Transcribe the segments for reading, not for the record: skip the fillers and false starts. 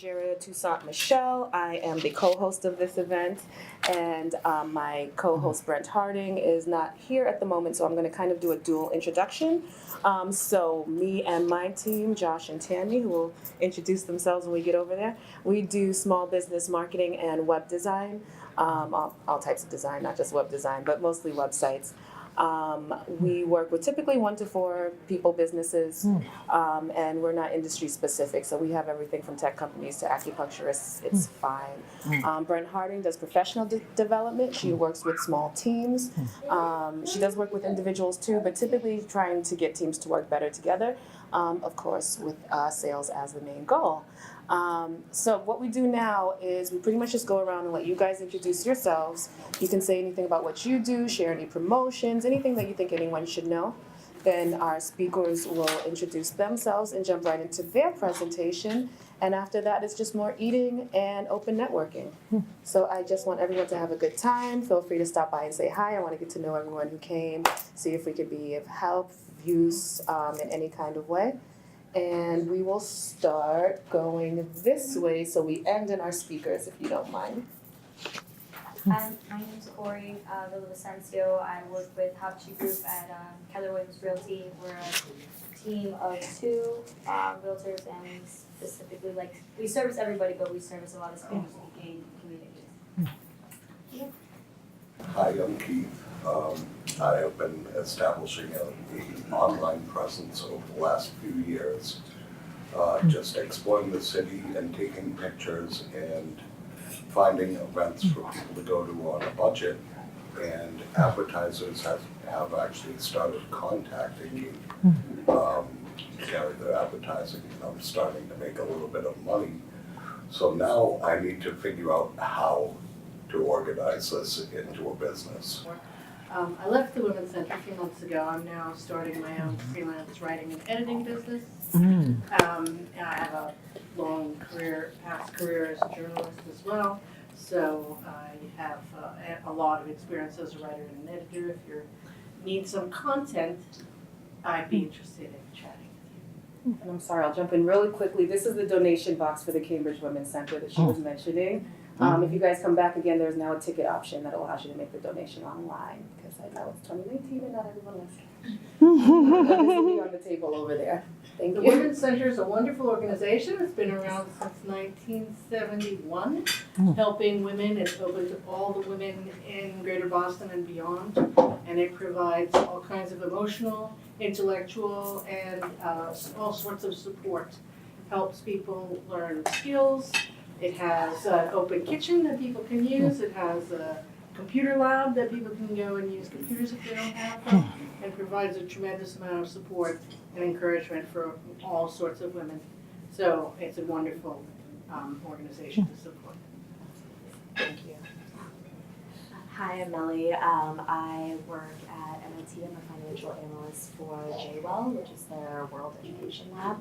Nigeria, Toussaint Michelle. I am the co-host of this event, and my co-host Brent Harding is not here at the moment, so I'm going to kind of do a dual introduction. So me and my team, Josh and Tammy, who will introduce themselves when we get over there, we do small business marketing and web design, all types of design, not just web design, but mostly websites. We work with typically 1 to 4 people businesses, and we're not industry specific, so we have everything from tech companies to acupuncturists. It's fine. Brent Harding does professional development. She works with small teams. She does work with individuals too, but typically trying to get teams to work better together, of course with sales as the main goal. So what we do now is we pretty much just go around and let you guys introduce yourselves. You can say anything about what you do, share any promotions, anything that you think anyone should know. Then our speakers will introduce themselves and jump right into their presentation. And after that, it's just more eating and open networking. So I just want everyone to have a good time. Feel free to stop by and say hi. I want to get to know everyone who came, see if we could be of help, use in any kind of way. And we will start going this way, so we end in our speakers, if you don't mind. My name is Corey Villavicencio. I work with Hapchi Group at Keller Williams Realty. We're a team of 2 realtors, and we specifically, we service everybody, but we service a lot of Spanish-speaking communities. Yeah. Hi, I'm Keith. I have been establishing an online presence over the last few years, just exploring the city and taking pictures and finding events for people to go to on a budget. And advertisers have actually started contacting me to carry their advertising, and I'm starting to make a little bit of money. So now I need to figure out how to organize this into a business. I left the Women's Center a few months ago. I'm now starting my own freelance writing and editing business. And I have a long past career as a journalist as well. So I have a lot of experience as a writer and an editor. If you need some content, I'd be interested in chatting with you. And I'm sorry, I'll jump in really quickly. This is the donation box for the Cambridge Women's Center that she was mentioning. If you guys come back again, there's now a ticket option that allows you to make the donation online, because I know it's 2019 and not everyone has cash. This will be on the table over there. Thank The you. Women's Center is a wonderful organization. It's been around since 1971, helping women. It's open to all the women in Greater Boston and beyond, and it provides all kinds of emotional, intellectual, and all sorts of support. Helps people learn skills. It has an open kitchen that people can use. It has a computer lab that people can go and use computers if they don't have them, and provides a tremendous amount of support and encouragement for all sorts of women. So it's a wonderful organization to support. Thank you. Hi, I'm Melly. I work at MIT. I'm a financial analyst for JWell, which is their World Education Lab.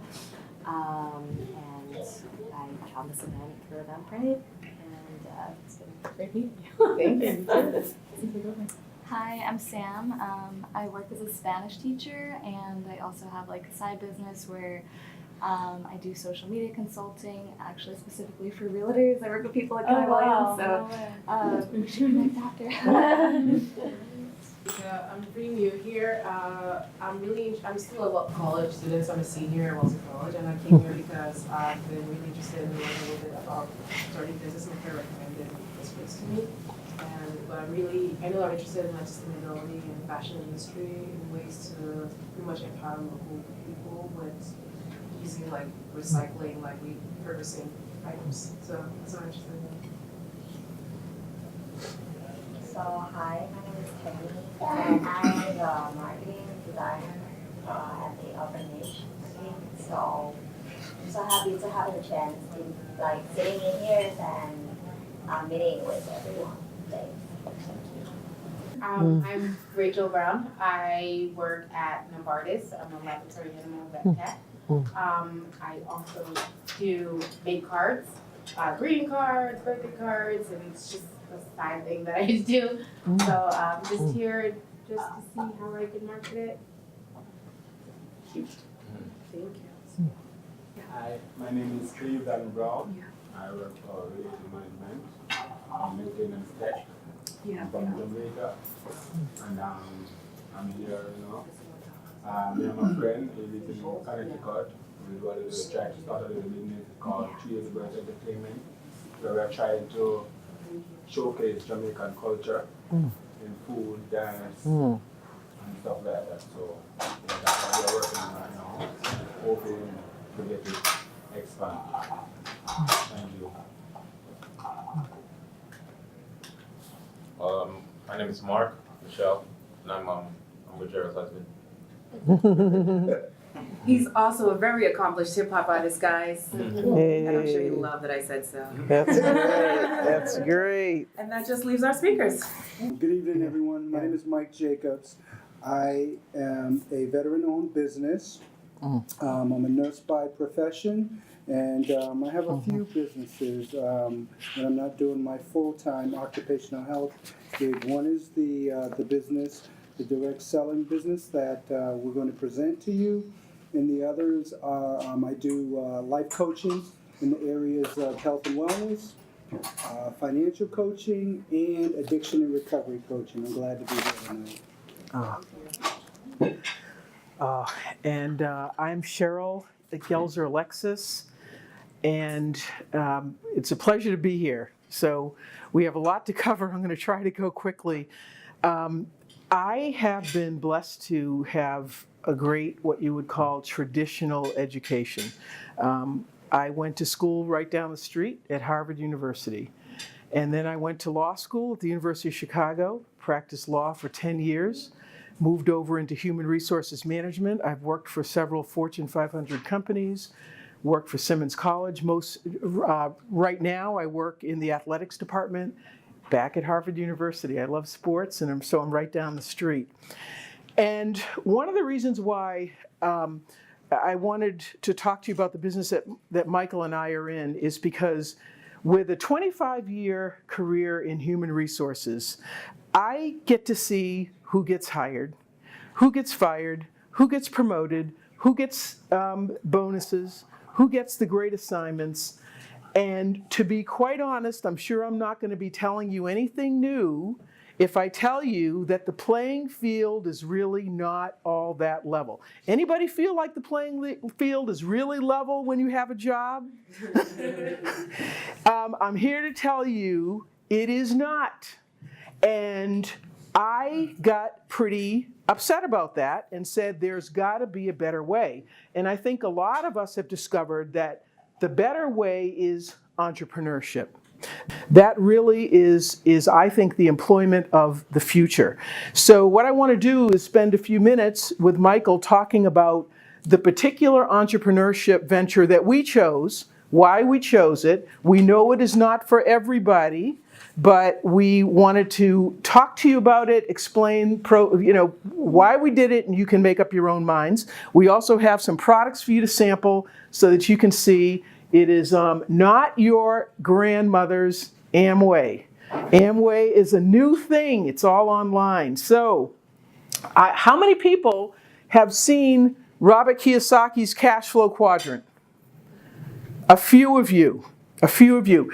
And I found this event through Eventbrite, and it's been great meeting you. Thank you. Hi, I'm Sam. I work as a Spanish teacher, and I also have a side business where I do social media consulting, actually specifically for realtors. I work with people like Keller Williams, so we should connect after. I'm pretty new here. I'm still a college student, so I'm a senior at Wellesley College, and I came here because I've been really interested in learning a little bit about starting business, and I recommended this place to me. But I know I'm interested in sustainability and fashion industry and ways to pretty much empower local people with using recycling, repurposing items. So that's what I'm interested in. So hi, my name is Tammy, and I am the marketing designer at the Urban Niche team. So I'm so happy to have the chance to sitting in here and meeting with everyone today. I'm Rachel Brown. I work at Novartis. I'm a laboratory animal vet tech. I also do make cards, greeting cards, birthday cards, and it's just a side thing that I do. So I'm just here just to see how I can market it. Thank you. Hi, my name is Cleveland Brown. I work for Related Management. I'm maintenance tech. I'm from Jamaica. And I'm here, me and my friend, he lives in Connecticut. We trying to start a little business called 3 Years Birth Entertainment, where we're trying to showcase Jamaican culture in food, dance, and stuff like that. So that's what we're working on right now, hoping to get it expand. Thank you. My name is Mark Michelle, and I'm with Cheryl's husband. He's also a very accomplished hip hop artist, guys. Hey. And I'm sure he'll love that I said so. That's great. That's great. And that just leaves our speakers. Good evening, everyone. My name is Mike Jacobs. I am a veteran-owned business. I'm a nurse by profession, and I have a few businesses when I'm not doing my full-time occupational health gig. One is the business, the direct selling business that we're going to present to you, and the others are I do life coaching in the areas of health and wellness, financial coaching, and addiction and recovery coaching. I'm glad to be here tonight. And I'm Cheryl Gelzer, Alexis, and it's a pleasure to be here. So we have a lot to cover. I'm going to try to go quickly. I have been blessed to have a great, what you would call, traditional education. I went to school right down the street at Harvard University. And then I went to law school at the University of Chicago, practiced law for 10 years, moved over into human resources management. I've worked for several Fortune 500 companies, worked for Simmons College. Right now I work in the athletics department back at Harvard University. I love sports, and so I'm right down the street. And one of the reasons why I wanted to talk to you about the business that Michael and I are in is because with a 25-year career in human resources, I get to see who gets hired, who gets fired, who gets promoted, who gets bonuses, who gets the great assignments. And to be quite honest, I'm sure I'm not going to be telling you anything new if I tell you that the playing field is really not all that level. Anybody feel like the playing field is really level when you have a job? I'm here to tell you it is not. And I got pretty upset about that and said there's got to be a better way. And I think a lot of us have discovered that the better way is entrepreneurship. That really is I think, the employment of the future. So what I want to do is spend a few minutes with Michael talking about the particular entrepreneurship venture that we chose, why we chose it. We know it is not for everybody, but we wanted to talk to you about it, explain why we did it, and you can make up your own minds. We also have some products for you to sample so that you can see it is not your grandmother's Amway. Amway is a new thing. It's all online. So how many people have seen Robert Kiyosaki's Cashflow Quadrant? A few of you. A few of you.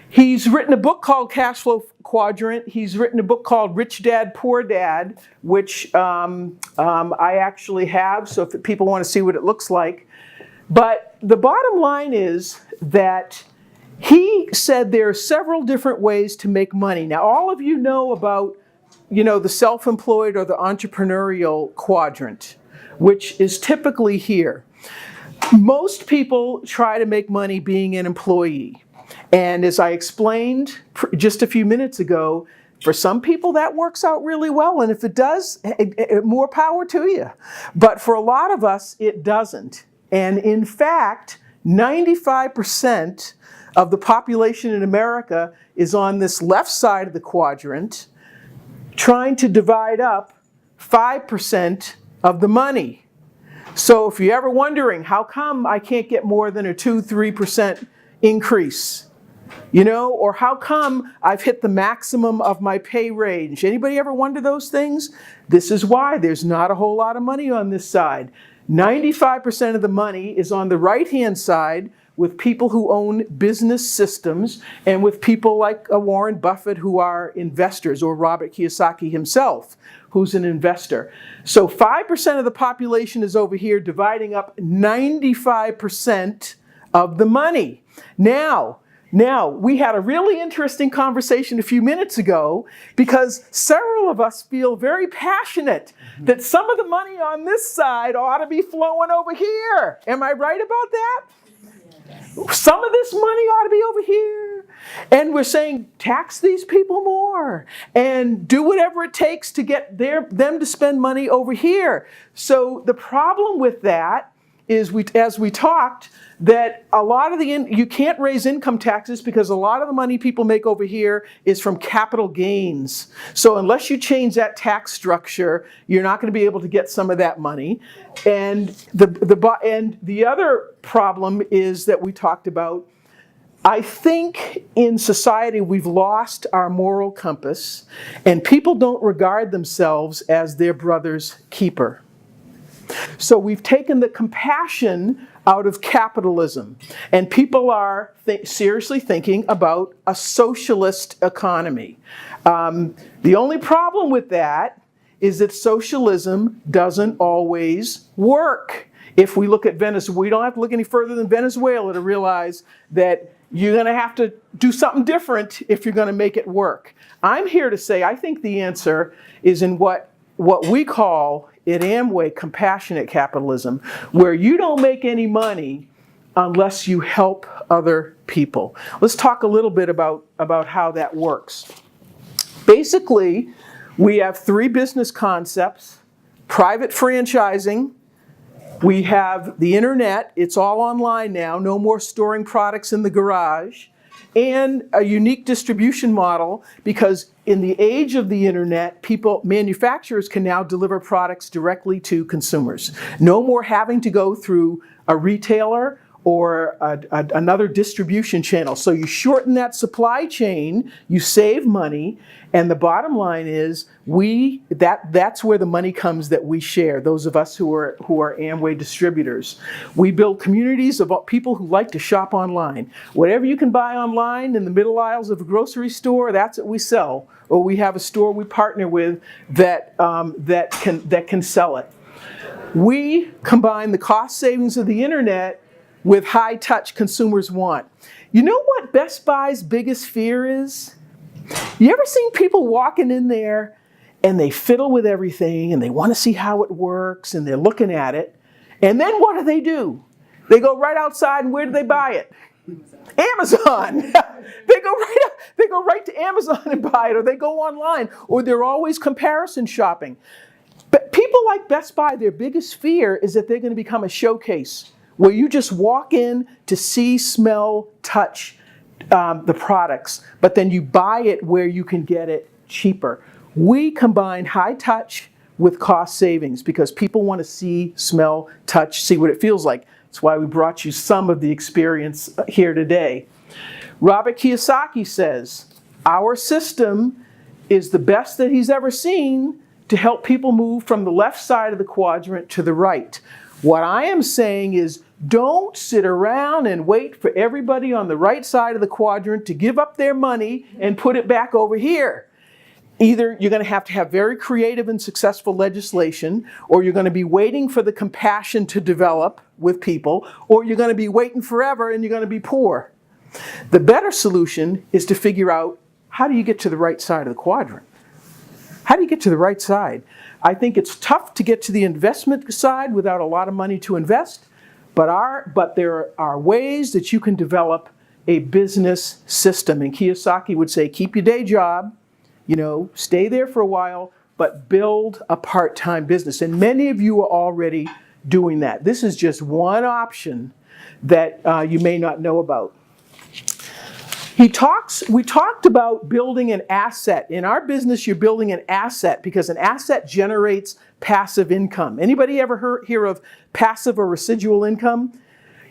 He's written a book called Cashflow Quadrant. He's written a book called Rich Dad, Poor Dad, which I actually have, so if people want to see what it looks like. But the bottom line is that he said there are several different ways to make money. Now, all of you know about, the self-employed or the entrepreneurial quadrant, which is typically here. Most people try to make money being an employee. And as I explained just a few minutes ago, for some people that works out really well. And if it does, more power to you. But for a lot of us, it doesn't. And in fact, 95% of the population in America is on this left side of the quadrant, trying to divide up 5% of the money. So if you're ever wondering, how come I can't get more than a 2-3% increase? Or how come I've hit the maximum of my pay range? Anybody ever wonder those things? This is why there's not a whole lot of money on this side. 95% of the money is on the right-hand side with people who own business systems and with people like Warren Buffett who are investors, or Robert Kiyosaki himself, who's an investor. So 5% of the population is over here dividing up 95% of the money. Now, we had a really interesting conversation a few minutes ago because several of us feel very passionate that some of the money on this side ought to be flowing over here. Am I right about that? Some of this money ought to be over here. And we're saying tax these people more and do whatever it takes to get them to spend money over here. So the problem with that is, as we talked, that a lot of you can't raise income taxes because a lot of the money people make over here is from capital gains. So unless you change that tax structure, you're not going to be able to get some of that money. And the other problem is that we talked about, I think in society we've lost our moral compass and people don't regard themselves as their brother's keeper. So we've taken the compassion out of capitalism, and people are seriously thinking about a socialist economy. The only problem with that is that socialism doesn't always work. If we look at Venezuela, we don't have to look any further than Venezuela to realize that you're going to have to do something different if you're going to make it work. I'm here to say I think the answer is in what we call at Amway compassionate capitalism, where you don't make any money unless you help other people. Let's talk a little bit about how that works. Basically, we have 3 business concepts: private franchising, we have the internet, it's all online now, no more storing products in the garage, and a unique distribution model, because in the age of the internet, manufacturers can now deliver products directly to consumers. No more having to go through a retailer or another distribution channel. So you shorten that supply chain, you save money, and the bottom line is that's where the money comes that we share, those of us who are Amway distributors. We build communities of people who like to shop online. Whatever you can buy online in the middle aisles of a grocery store, that's what we sell. Or we have a store we partner with that can sell it. We combine the cost savings of the internet with high touch consumers want. You know what Best Buy's biggest fear is? You ever seen people walking in there and they fiddle with everything and they want to see how it works and they're looking at it, and then what do? They go right outside, and where do they buy it? Amazon. They go right to Amazon and buy it, or they go online, or they're always comparison shopping. But people like Best Buy, their biggest fear is that they're going to become a showcase where you just walk in to see, smell, touch the products, but then you buy it where you can get it cheaper. We combine high touch with cost savings because people want to see, smell, touch, see what it feels like. That's why we brought you some of the experience here today. Robert Kiyosaki says, our system is the best that he's ever seen to help people move from the left side of the quadrant to the right. What I am saying is, don't sit around and wait for everybody on the right side of the quadrant to give up their money and put it back over here. Either you're going to have very creative and successful legislation, or you're going to be waiting for the compassion to develop with people, or you're going to be waiting forever and you're going to be poor. The better solution is to figure out, how do you get to the right side of the quadrant? How do you get to the right side? I think it's tough to get to the investment side without a lot of money to invest, but there are ways that you can develop a business system. And Kiyosaki would say, keep your day job, stay there for a while, but build a part-time business. And many of you are already doing that. This is just one option that you may not know about. We talked about building an asset. In our business, you're building an asset because an asset generates passive income. Anybody ever hear of passive or residual income?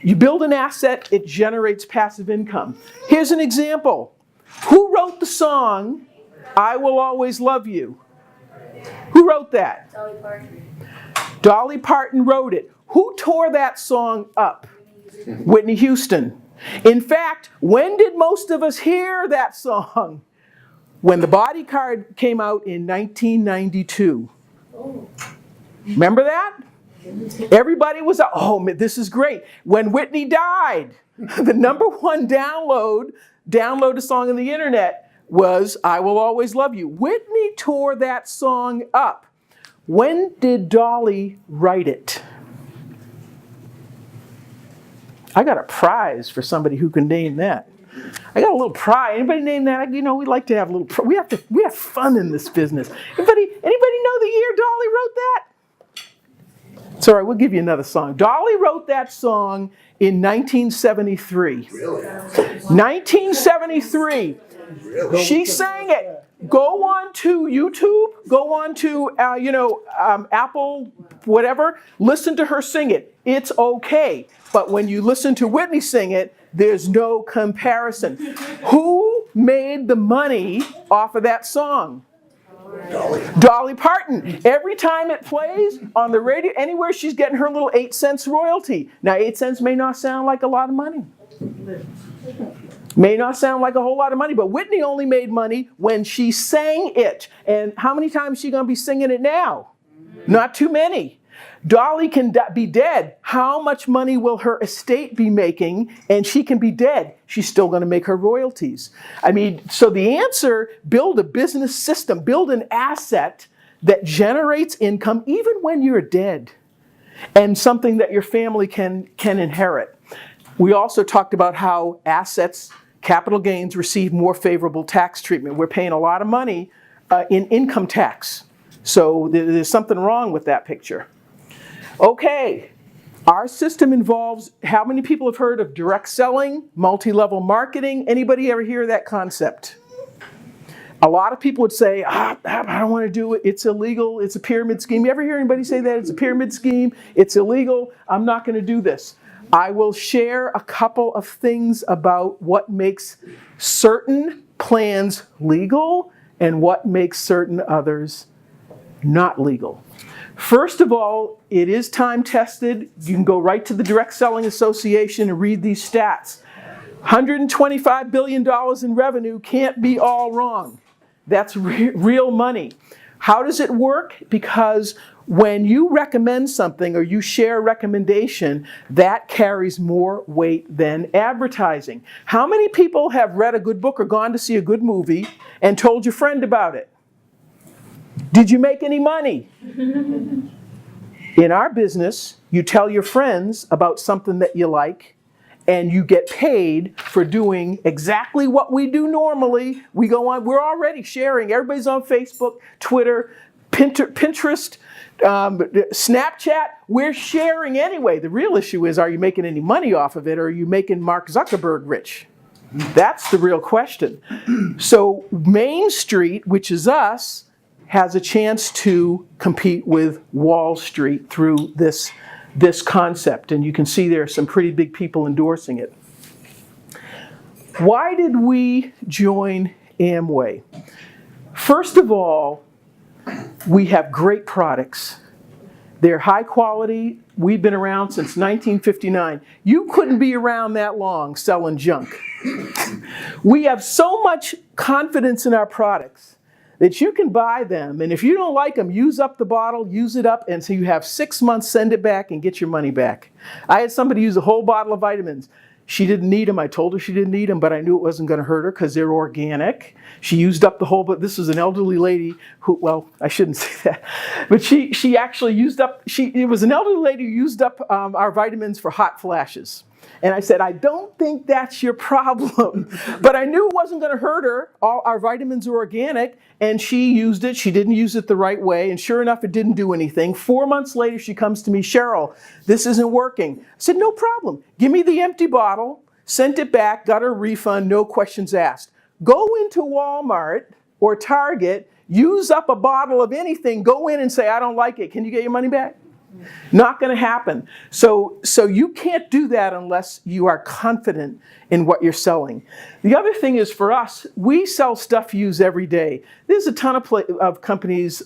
You build an asset, it generates passive income. Here's an example. Who wrote the song, I Will Always Love You? Who wrote that? Dolly Parton. Dolly Parton wrote it. Who tore that song up? Whitney Houston. In fact, when did most of us hear that song? When The Bodyguard came out in 1992. Remember that? Everybody was, oh, this is great. When Whitney died, the #1 download a song on the internet was I Will Always Love You. Whitney tore that song up. When did Dolly write it? I got a prize for somebody who can name that. I got a little prize. Anybody name that? You know, we like to have a little. We have fun in this business. Anybody know the year Dolly wrote that? It's all right. We'll give you another song. Dolly wrote that song in 1973. Really? 1973. Really? She sang it. Go on to YouTube. Go on to Apple, whatever. Listen to her sing it. It's okay. But when you listen to Whitney sing it, there's no comparison. Who made the money off of that song? Dolly Parton. Every time it plays on the radio, anywhere, she's getting her little 8 cents royalty. Now, 8 cents may not sound like a lot of money. May not sound like a whole lot of money, but Whitney only made money when she sang it. And how many times is she going to be singing it now? Not too many. Dolly can be dead. How much money will her estate be making? And she can be dead. She's still going to make her royalties. I mean, so the answer, build a business system, build an asset that generates income even when you're dead, and something that your family can inherit. We also talked about how assets, capital gains, receive more favorable tax treatment. We're paying a lot of money in income tax. So there's something wrong with that picture. Okay, our system involves, how many people have heard of direct selling, multi-level marketing? Anybody ever hear that concept? A lot of people would say, I don't want to do it, it's illegal, it's a pyramid scheme. You ever hear anybody say that? It's a pyramid scheme, it's illegal, I'm not going to do this. I will share a couple of things about what makes certain plans legal and what makes certain others not legal. First of all, it is time tested. You can go right to the Direct Selling Association and read these stats. $125 billion in revenue can't be all wrong. That's real money. How does it work? Because when you recommend something or you share a recommendation, that carries more weight than advertising. How many people have read a good book or gone to see a good movie and told your friend about it? Did you make any money? In our business, you tell your friends about something that you like, and you get paid for doing exactly what we do normally. We go on, we're already sharing. Everybody's on Facebook, Twitter, Pinterest, Snapchat. We're sharing anyway. The real issue is, are you making any money off of it, or are you making Mark Zuckerberg rich? That's the real question. So Main Street, which is us, has a chance to compete with Wall Street through this concept. And you can see there are some pretty big people endorsing it. Why did we join Amway? First of all, we have great products. They're high quality. We've been around since 1959. You couldn't be around that long selling junk. We have so much confidence in our products that you can buy them, and if you don't like them, use up the bottle, use it up, and so you have 6 months, send it back, and get your money back. I had somebody use a whole bottle of vitamins. She didn't need them. I told her she didn't need them, but I knew it wasn't going to hurt her because they're organic. She used up the whole, but this was an elderly lady who, well, I shouldn't say that, but she actually used up, it was an elderly lady who used up our vitamins for hot flashes. And I said, I don't think that's your problem. But I knew it wasn't going to hurt her. All our vitamins are organic. And she used it. She didn't use it the right way. And sure enough, it didn't do anything. 4 months later, she comes to me, Cheryl, this isn't working. I said, no problem. Give me the empty bottle. Sent it back. Got her refund. No questions asked. Go into Walmart or Target. Use up a bottle of anything. Go in and say, I don't like it. Can you get your money back? Not going to happen. So you can't do that unless you are confident in what you're selling. The other thing is, for us, we sell stuff you use every day. There's a ton of companies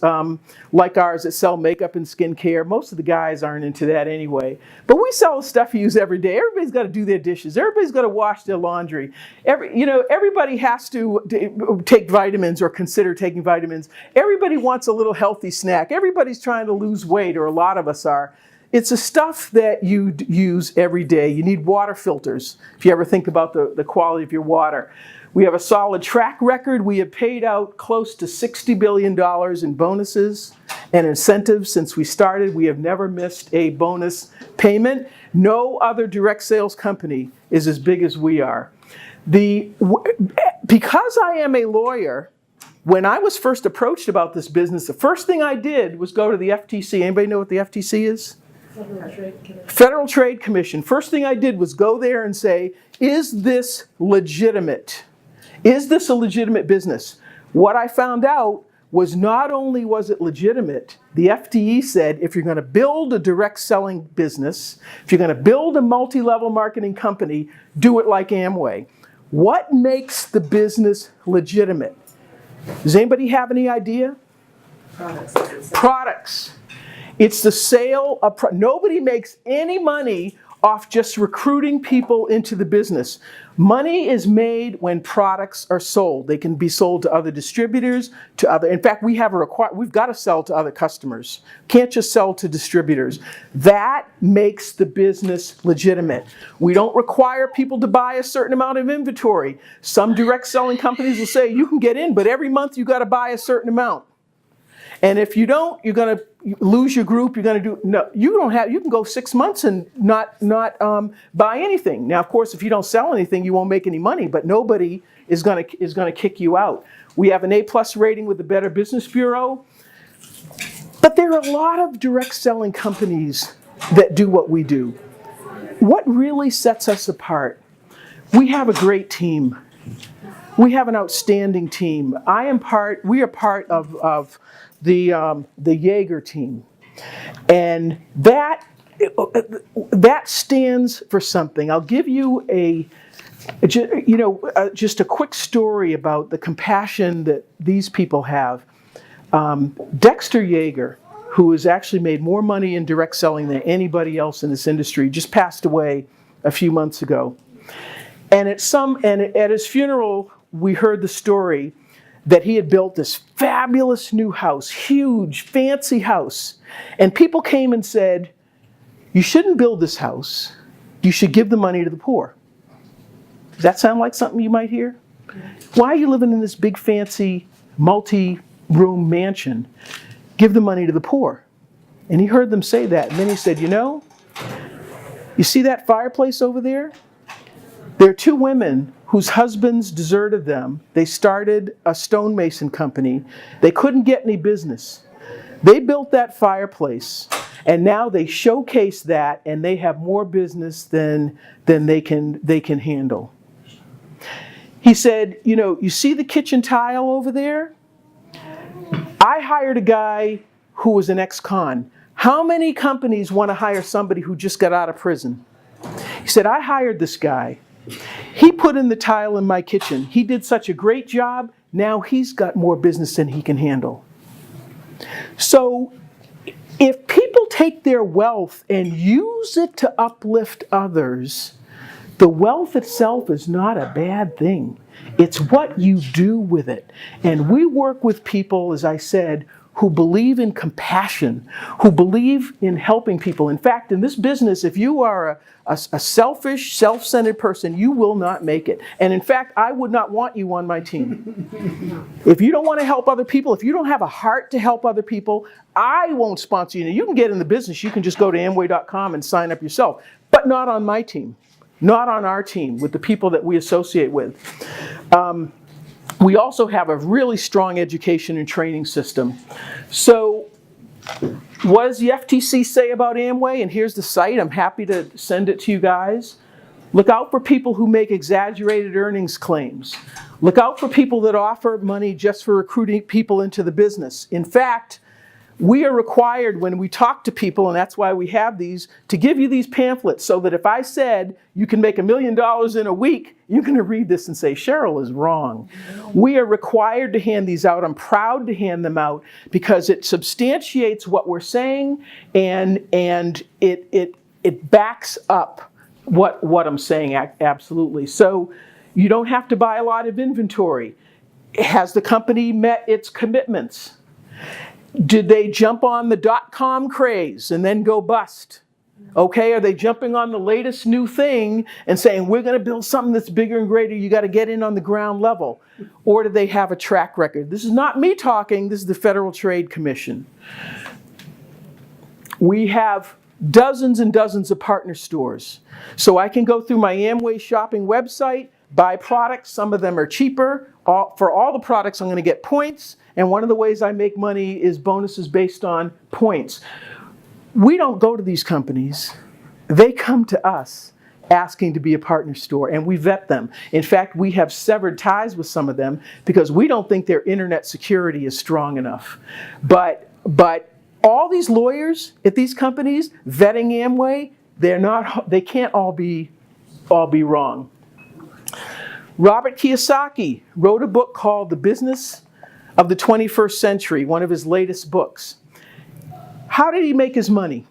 like ours that sell makeup and skincare. Most of the guys aren't into that anyway. But we sell stuff you use every day. Everybody's got to do their dishes. Everybody's got to wash their laundry. Everybody has to take vitamins or consider taking vitamins. Everybody wants a little healthy snack. Everybody's trying to lose weight, or a lot of us are. It's the stuff that you use every day. You need water filters, if you ever think about the quality of your water. We have a solid track record. We have paid out close to $60 billion in bonuses and incentives since we started. We have never missed a bonus payment. No other direct sales company is as big as we are. Because I am a lawyer, when I was first approached about this business, the first thing I did was go to the FTC. Anybody know what the FTC is? Federal Trade Commission. First thing I did was go there and say, is this legitimate? Is this a legitimate business? What I found out was not only was it legitimate, the FTE said, if you're going to build a direct selling business, if you're going to build a multi-level marketing company, do it like Amway. What makes the business legitimate? Does anybody have any idea? Products. It's the sale of nobody makes any money off just recruiting people into the business. Money is made when products are sold. They can be sold to other distributors, in fact, we've got to sell to other customers. Can't just sell to distributors. That makes the business legitimate. We don't require people to buy a certain amount of inventory. Some direct selling companies will say, you can get in, but every month you got to buy a certain amount. And if you don't, you're going to lose your group. You're going to do no. You can go 6 months and not buy anything. Now, of course, if you don't sell anything, you won't make any money. But nobody is going to kick you out. We have an A+ rating with the Better Business Bureau. But there are a lot of direct selling companies that do what we do. What really sets us apart? We have a great team. We have an outstanding team. We are part of the Jaeger team. And that stands for something. I'll give you just a quick story about the compassion that these people have. Dexter Jaeger, who has actually made more money in direct selling than anybody else in this industry, just passed away a few months ago. And at his funeral, we heard the story that he had built this fabulous new house, huge, fancy house. And people came and said, you shouldn't build this house. You should give the money to the poor. Does that sound like something you might hear? Why are you living in this big, fancy, multi-room mansion? Give the money to the poor. And he heard them say that. And then he said, you see that fireplace over there? There are two women whose husbands deserted them. They started a stonemason company. They couldn't get any business. They built that fireplace, and now they showcase that, and they have more business than they can handle. He said, you see the kitchen tile over there? I hired a guy who was an ex-con. How many companies want to hire somebody who just got out of prison? He said, I hired this guy. He put in the tile in my kitchen. He did such a great job. Now he's got more business than he can handle. So if people take their wealth and use it to uplift others, the wealth itself is not a bad thing. It's what you do with it. And we work with people, as I said, who believe in compassion, who believe in helping people. In fact, in this business, if you are a selfish, self-centered person, you will not make it. And in fact, I would not want you on my team. If you don't want to help other people, if you don't have a heart to help other people, I won't sponsor you. Now, you can get in the business. You can just go to Amway.com and sign up yourself. But not on my team. Not on our team, with the people that we associate with. We also have a really strong education and training system. So what does the FTC say about Amway? And here's the site. I'm happy to send it to you guys. Look out for people who make exaggerated earnings claims. Look out for people that offer money just for recruiting people into the business. In fact, we are required when we talk to people, and that's why we have these, to give you these pamphlets so that if I said you can make $1 million in a week, you're going to read this and say, Cheryl is wrong. We are required to hand these out. I'm proud to hand them out because it substantiates what we're saying, and it backs up what I'm saying absolutely. So you don't have to buy a lot of inventory. Has the company met its commitments? Did they jump on the .com craze and then go bust? Okay, are they jumping on the latest new thing and saying, we're going to build something that's bigger and greater, you got to get in on the ground level? Or do they have a track record? This is not me talking, this is the Federal Trade Commission. We have dozens and dozens of partner stores. So I can go through my Amway shopping website, buy products, some of them are cheaper. For all the products, I'm going to get points. And one of the ways I make money is bonuses based on points. We don't go to these companies. They come to us asking to be a partner store, and we vet them. In fact, we have severed ties with some of them because we don't think their internet security is strong enough. But all these lawyers at these companies vetting Amway, they can't all be wrong. Robert Kiyosaki wrote a book called The Business of the 21st Century, one of his latest books. How did he make his money?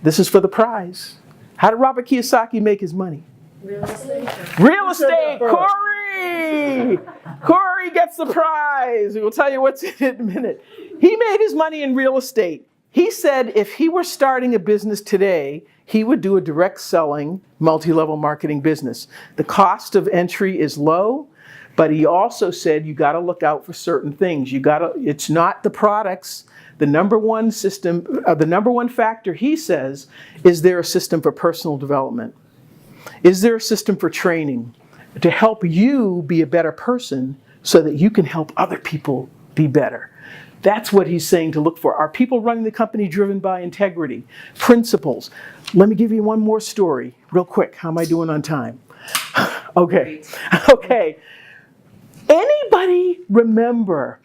This is for the prize. How did Robert Kiyosaki make his money? Real estate. Real estate, Corey! Corey gets the prize. We'll tell you what's in it in a minute. He made his money in real estate. He said if he were starting a business today, he would do a direct selling, multi-level marketing business. The cost of entry is low, but he also said you got to look out for certain things. It's not the products. The number one factor, he says, is there a system for personal development? Is there a system for training to help you be a better person so that you can help other people be better? That's what he's saying to look for. Are people running the company driven by integrity, principles? Let me give you one more story real quick. How am I doing on time? Okay. Anybody remember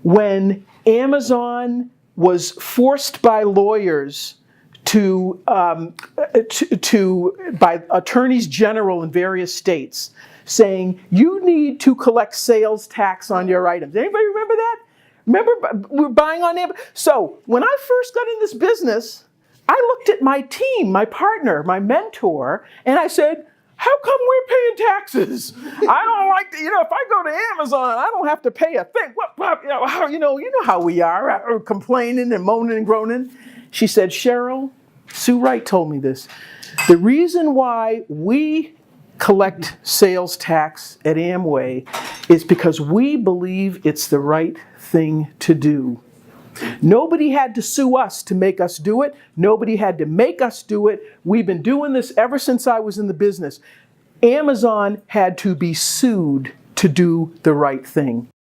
when Amazon was forced by lawyers by attorneys general in various states saying, you need to collect sales tax on your items? Anybody remember that? Remember, we were buying on Amazon. So when I first got in this business, I looked at my team, my partner, my mentor, and I said, how come we're paying taxes? I don't like to, if I go to Amazon, I don't have to pay a thing. You know how we are, complaining and moaning and groaning. She said, Cheryl, Sue Wright told me this. The reason why we collect sales tax at Amway is because we believe it's the right thing to do. Nobody had to sue us to make us do it. Nobody had to make us do it. We've been doing this ever since I was in the business. Amazon had to be sued to do the right thing.